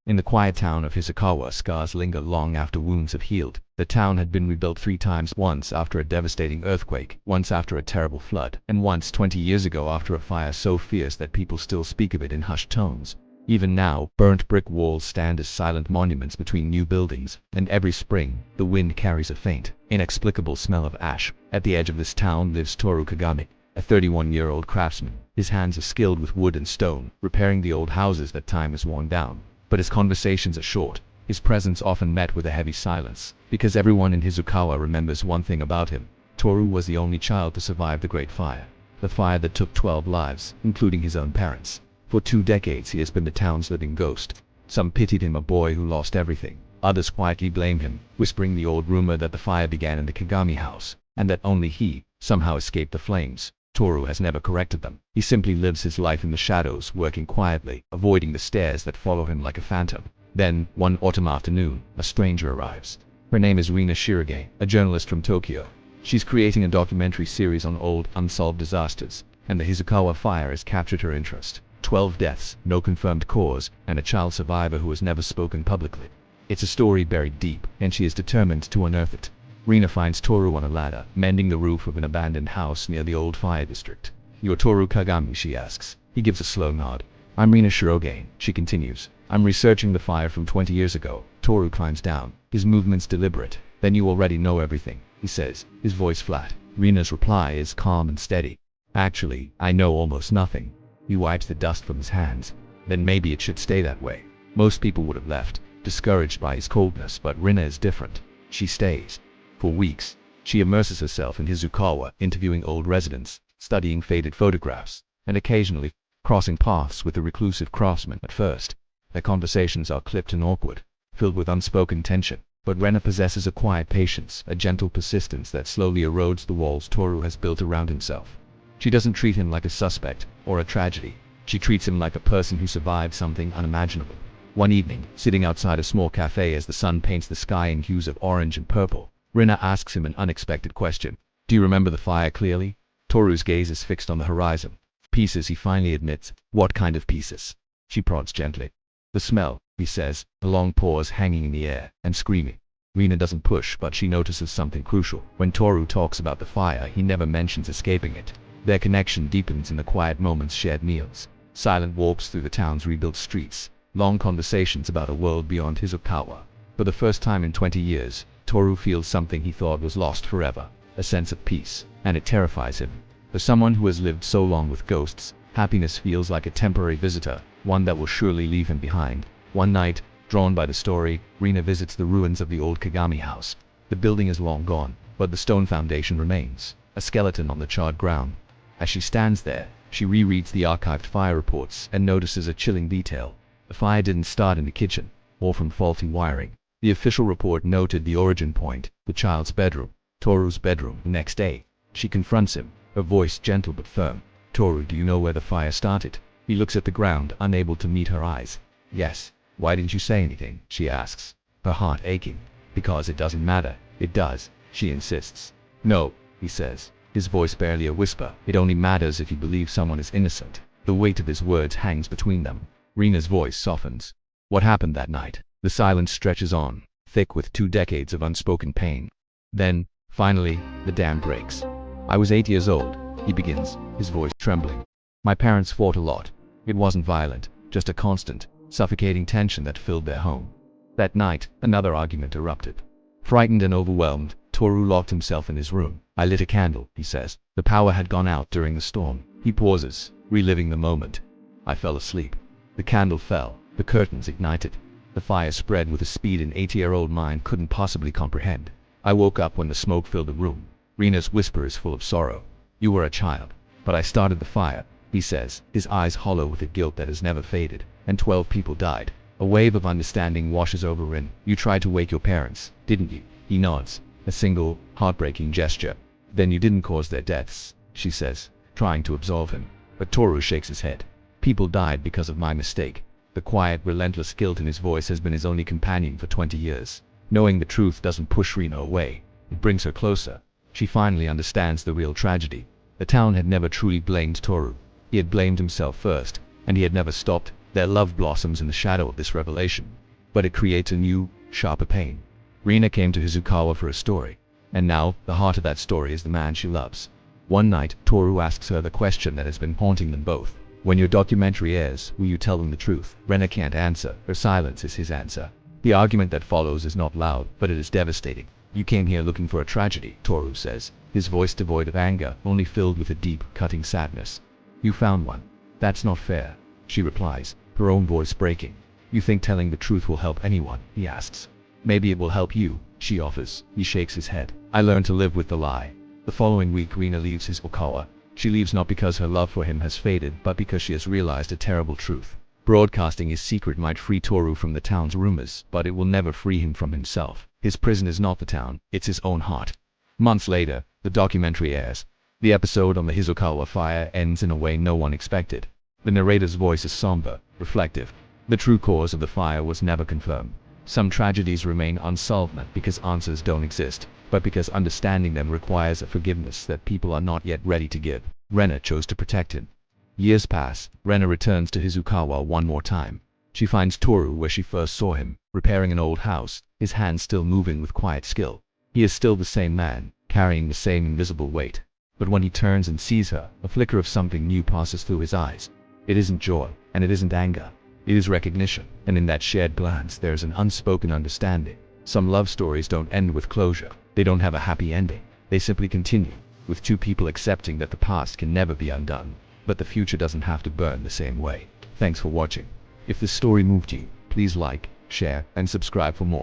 In the quiet town of Hisakawa, scars linger long after wounds have healed. The town had been rebuilt 3 times, once after a devastating earthquake, once after a terrible flood, and once 20 years ago after a fire so fierce that people still speak of it in hushed tones. Even now, burnt brick walls stand as silent monuments between new buildings, and every spring, the wind carries a faint, inexplicable smell of ash. At the edge of this town lives Toru Kagami, a 31-year-old craftsman. His hands are skilled with wood and stone, repairing the old houses that time has worn down. But his conversations are short, his presence often met with a heavy silence, because everyone in Hizukawa remembers one thing about him. Toru was the only child to survive the Great Fire. The fire that took 12 lives, including his own parents. For 2 decades he has been the town's living ghost. Some pitied him, a boy who lost everything. Others quietly blamed him, whispering the old rumor that the fire began in the Kagami house, and that only he somehow escaped the flames. Toru has never corrected them. He simply lives his life in the shadows, working quietly, avoiding the stares that follow him like a phantom. Then, one autumn afternoon, a stranger arrives. Her name is Rina Shirage, a journalist from Tokyo. She's creating a documentary series on old, unsolved disasters, and the Hizukawa fire has captured her interest. 12 deaths, no confirmed cause, and a child survivor who has never spoken publicly. It's a story buried deep, and she is determined to unearth it. Rina finds Toru on a ladder, mending the roof of an abandoned house near the old fire district. "You're Toru Kagami?" she asks. He gives a slow nod. "I'm Rina Shirage," she continues. "I'm researching the fire from 20 years ago." Toru climbs down, his movements deliberate. "Then you already know everything," he says, his voice flat. Rina's reply is calm and steady. "Actually, I know almost nothing." He wipes the dust from his hands. "Then maybe it should stay that way." Most people would have left, discouraged by his coldness, but Rina is different. She stays. For weeks, she immerses herself in Hizukawa, interviewing old residents, studying faded photographs, and occasionally crossing paths with the reclusive craftsman. At first, their conversations are clipped and awkward, filled with unspoken tension. But Rina possesses a quiet patience, a gentle persistence that slowly erodes the walls Toru has built around himself. She doesn't treat him like a suspect or a tragedy. She treats him like a person who survived something unimaginable. One evening, sitting outside a small cafe as the sun paints the sky in hues of orange and purple, Rina asks him an unexpected question. "Do you remember the fire clearly?" Toru's gaze is fixed on the horizon. "Pieces," he finally admits. "What kind of pieces?" She prods gently. "The smell," he says, a long pause hanging in the air, "and screaming." Rina doesn't push, but she notices something crucial. When Toru talks about the fire, he never mentions escaping it. Their connection deepens in the quiet moments, shared meals, silent walks through the town's rebuilt streets, long conversations about a world beyond Hizukawa. For the first time in 20 years, Toru feels something he thought was lost forever, a sense of peace, and it terrifies him. For someone who has lived so long with ghosts, happiness feels like a temporary visitor, one that will surely leave him behind. One night, drawn by the story, Rina visits the ruins of the old Kagami house. The building is long gone, but the stone foundation remains, a skeleton on the charred ground. As she stands there, she rereads the archived fire reports and notices a chilling detail. The fire didn't start in the kitchen, or from faulty wiring. The official report noted the origin point, the child's bedroom, Toru's bedroom. The next day, she confronts him, her voice gentle but firm. "Toru, do you know where the fire started?" He looks at the ground, unable to meet her eyes. "Yes." "Why didn't you say anything?" she asks, her heart aching. "Because it doesn't matter." "It does," she insists. "No," he says, his voice barely a whisper. "It only matters if you believe someone is innocent." The weight of his words hangs between them. Rina's voice softens. "What happened that night?" The silence stretches on, thick with 2 decades of unspoken pain. Then, finally, the dam breaks. "I was 8 years old," he begins, his voice trembling. "My parents fought a lot. It wasn't violent, just a constant, suffocating tension that filled their home. That night, another argument erupted. Frightened and overwhelmed, Toru locked himself in his room. I lit a candle," he says. "The power had gone out during the storm." He pauses, reliving the moment. "I fell asleep. The candle fell, the curtains ignited. The fire spread with a speed an 80-year-old mind couldn't possibly comprehend. I woke up when the smoke filled the room." Rina's whisper is full of sorrow. "You were a child, but I started the fire," he says, his eyes hollow with a guilt that has never faded. "And 12 people died." A wave of understanding washes over Rin. "You tried to wake your parents, didn't you?" He nods, a single, heartbreaking gesture. "Then you didn't cause their deaths," she says, trying to absolve him. But Toru shakes his head. "People died because of my mistake." The quiet, relentless guilt in his voice has been his only companion for 20 years. Knowing the truth doesn't push Rina away. It brings her closer. She finally understands the real tragedy. The town had never truly blamed Toru. He had blamed himself first, and he had never stopped Their love blossoms in the shadow of this revelation, but it creates a new, sharper pain. Rina came to Hizukawa for a story, and now the heart of that story is the man she loves. One night, Toru asks her the question that has been haunting them both. When your documentary airs, will you tell them the truth? Rena can't answer. Her silence is his answer. The argument that follows is not loud, but it is devastating. You came here looking for a tragedy, Toru says, his voice devoid of anger, only filled with a deep, cutting sadness. You found one. That's not fair, she replies, her own voice breaking. You think telling the truth will help anyone? He asks. Maybe it will help you, she offers. He shakes his head. I learned to live with the lie. The following week, Rina leaves Hizukawa. She leaves not because her love for him has faded, but because she has realized a terrible truth. Broadcasting his secret might free Toru from the town's rumors, but it will never free him from himself. His prison is not the town, it's his own heart. Months later, the documentary airs. The episode on the Hizukawa fire ends in a way no one expected. The narrator's voice is somber, reflective. The true cause of the fire was never confirmed. Some tragedies remain unsolved not because answers don't exist, but because understanding them requires a forgiveness that people are not yet ready to give. Rena chose to protect him. Years pass. Rena returns to Hizukawa one more time. She finds Toru where she first saw him, repairing an old house, his hands still moving with quiet skill. He is still the same man, carrying the same invisible weight. But when he turns and sees her, a flicker of something new passes through his eyes. It isn't joy, and it isn't anger. It is recognition, and in that shared glance there is an unspoken understanding. Some love stories don't end with closure. They don't have a happy ending. They simply continue, with two people accepting that the past can never be undone, but the future doesn't have to burn the same way. Thanks for watching. If this story moved you, please like, share, and subscribe for more.